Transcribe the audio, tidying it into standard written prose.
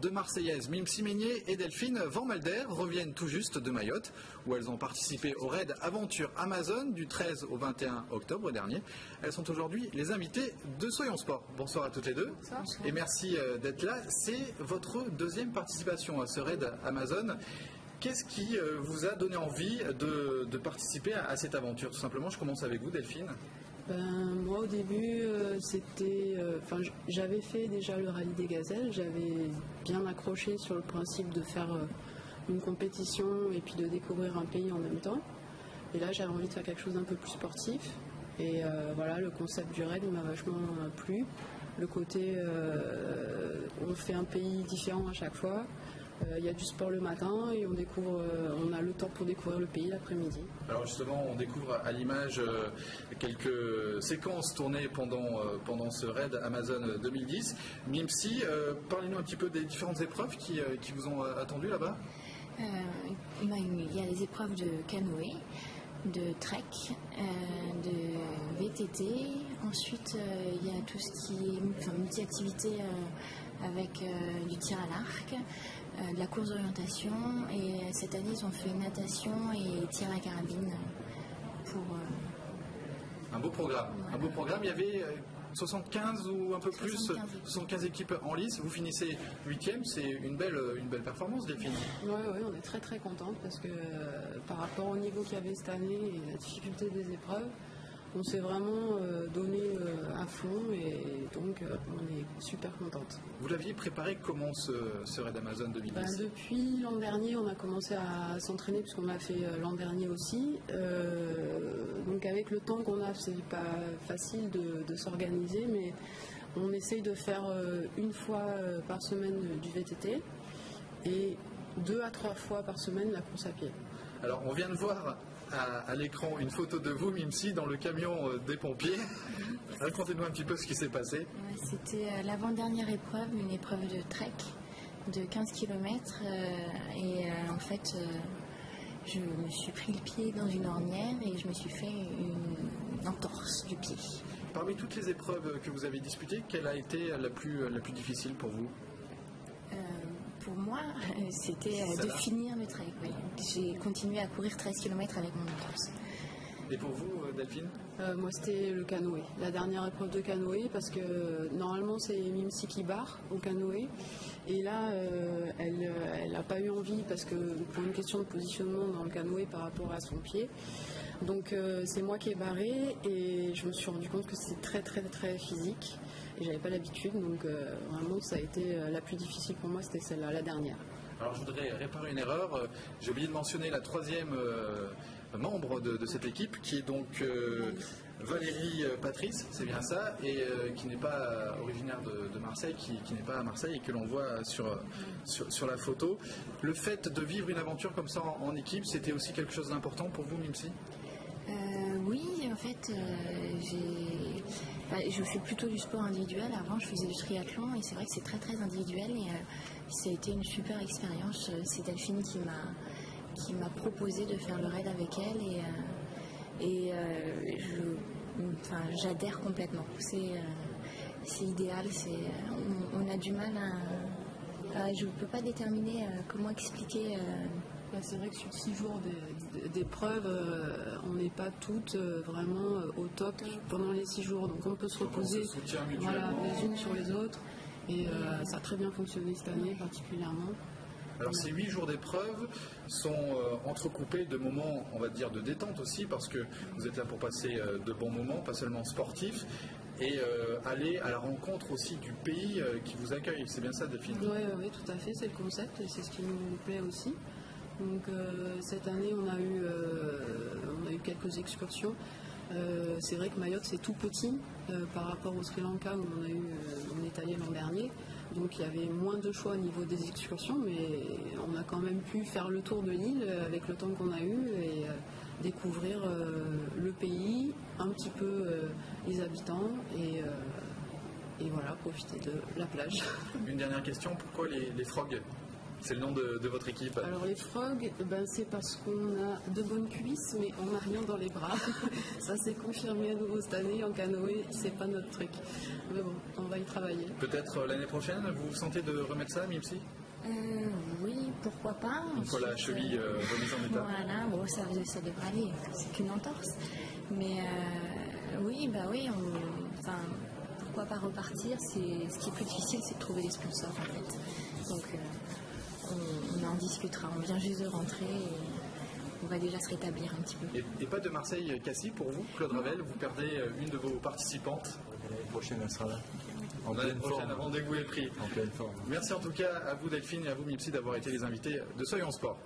deux Marseillaises, Mimsi Meignet et Delphine Van Malder, reviennent tout juste de Mayotte, où elles ont participé au raid Aventure Amazon du 13 au 21 octobre dernier. Elles sont aujourd'hui les invitées de Soyons Sport. Bonsoir à toutes les deux. Bonsoir. Et merci d'être là. C'est votre deuxième participation à ce raid Amazon. Qu'est-ce qui vous a donné envie de participer à cette aventure? Tout simplement, je commence avec vous, Delphine. Moi, au début, j'avais fait déjà le rallye des gazelles. J'avais bien accroché sur le principe de faire une compétition et puis de découvrir un pays en même temps. Et là, j'avais envie de faire quelque chose d'un peu plus sportif. Et voilà, le concept du raid m'a vachement plu. Le côté, on fait un pays différent à chaque fois. Il y a du sport le matin et on a le temps pour découvrir le pays l'après-midi. Alors justement, on découvre à l'image quelques séquences tournées pendant ce raid Amazon 2010. Mimsi, parlez-nous un petit peu des différentes épreuves qui vous ont attendu là-bas. Il y a les épreuves de canoë, de trek, de VTT. Ensuite, il y a tout ce qui est multi-activité avec du tir à l'arc, de la course d'orientation. Et cette année, ils ont fait natation et tir à la carabine pour... Un beau programme. Voilà. Un beau programme. Il y avait 75 ou un peu 75 équipes en lice. Vous finissez 8e. C'est une belle performance, Delphine. Oui, on est très très contente parce que par rapport au niveau qu'il y avait cette année et la difficulté des épreuves, on s'est vraiment donné à fond et donc on est super contente. Vous l'aviez préparé comment ce raid Amazon 2010? Depuis l'an dernier, on a commencé à s'entraîner puisqu'on l'a fait l'an dernier aussi. Donc avec le temps qu'on a, c'est pas facile de s'organiser, mais on essaye de faire une fois par semaine du VTT et 2 à 3 fois par semaine la course à pied. Alors on vient de voir à l'écran une photo de vous, Mimsi, dans le camion des pompiers. Racontez-nous un petit peu ce qui s'est passé. C'était l'avant-dernière épreuve, une épreuve de trek de 15 km. En fait, je me suis pris le pied dans une ornière et je me suis fait une entorse du pied. Parmi toutes les épreuves que vous avez disputées, quelle a été la plus difficile pour vous? Pour moi, c'était de finir le trek. Oui. J'ai continué à courir 13 km avec mon entorse. Et pour vous, Delphine? Moi, c'était le canoë. La dernière épreuve de canoë, parce que normalement, c'est Mimsi qui barre au canoë. Et là, elle n'a pas eu envie, parce que pour une question de positionnement dans le canoë par rapport à son pied. Donc, c'est moi qui ai barré et je me suis rendu compte que c'est très, très, très physique. Et j'avais pas l'habitude, donc vraiment ça a été la plus difficile pour moi, c'était celle-là, la dernière. Alors je voudrais réparer une erreur, j'ai oublié de mentionner la troisième membre de cette équipe, qui est donc Valérie Patrice, c'est bien ça, et qui n'est pas originaire de Marseille, qui n'est pas à Marseille et que l'on voit sur la photo. Le fait de vivre une aventure comme ça en équipe, c'était aussi quelque chose d'important pour vous, Mimsi? Oui, en fait, je fais plutôt du sport individuel. Avant, je faisais du triathlon et c'est vrai que c'est très très individuel et ça a été une super expérience. C'est Delphine qui m'a proposé de faire le raid avec elle j'adhère complètement. C'est idéal. On a du mal je ne peux pas déterminer comment expliquer. C'est vrai que sur 6 jours d'épreuve, on n'est pas toutes vraiment au top pendant les 6 jours. Donc on peut se reposer les unes sur les autres. Et ça a très bien fonctionné cette année particulièrement. Alors ces 8 jours d'épreuve sont entrecoupés de moments, on va dire, de détente aussi, parce que vous êtes là pour passer de bons moments, pas seulement sportifs, et aller à la rencontre aussi du pays qui vous accueille. C'est bien ça, Delphine? Oui, tout à fait, c'est le concept et c'est ce qui nous plaît aussi. Donc cette année, on a eu quelques excursions. C'est vrai que Mayotte, c'est tout petit par rapport au Sri Lanka où on est allé l'an dernier. Donc il y avait moins de choix au niveau des excursions, mais on a quand même pu faire le tour de l'île avec le temps qu'on a eu et découvrir le pays, un petit peu les habitants et voilà, profiter de la plage. Une dernière question, pourquoi les frogs? C'est le nom de votre équipe? Alors les frogs, c'est parce qu'on a de bonnes cuisses, mais on n'a rien dans les bras. Ça s'est confirmé à nouveau cette année. En canoë, c'est pas notre truc. Mais bon, on va y travailler. Peut-être l'année prochaine, vous vous sentez de remettre ça, Mimsi? Oui, pourquoi pas. Une fois la cheville remise en état. Voilà, bon, ça devrait aller, c'est qu'une entorse. Mais oui, pourquoi pas repartir. Ce qui est plus difficile, c'est de trouver des sponsors en fait. Donc on en discutera, on vient juste de rentrer et on va déjà se rétablir un petit peu. Et pas de Marseille-Cassis pour vous, Claude Ravel, vous perdez une de vos participantes. L'année prochaine, elle sera là. L'année prochaine, rendez-vous est pris. En pleine forme. Merci en tout cas à vous Delphine et à vous Mimsi d'avoir été les invités de Soyons Sport.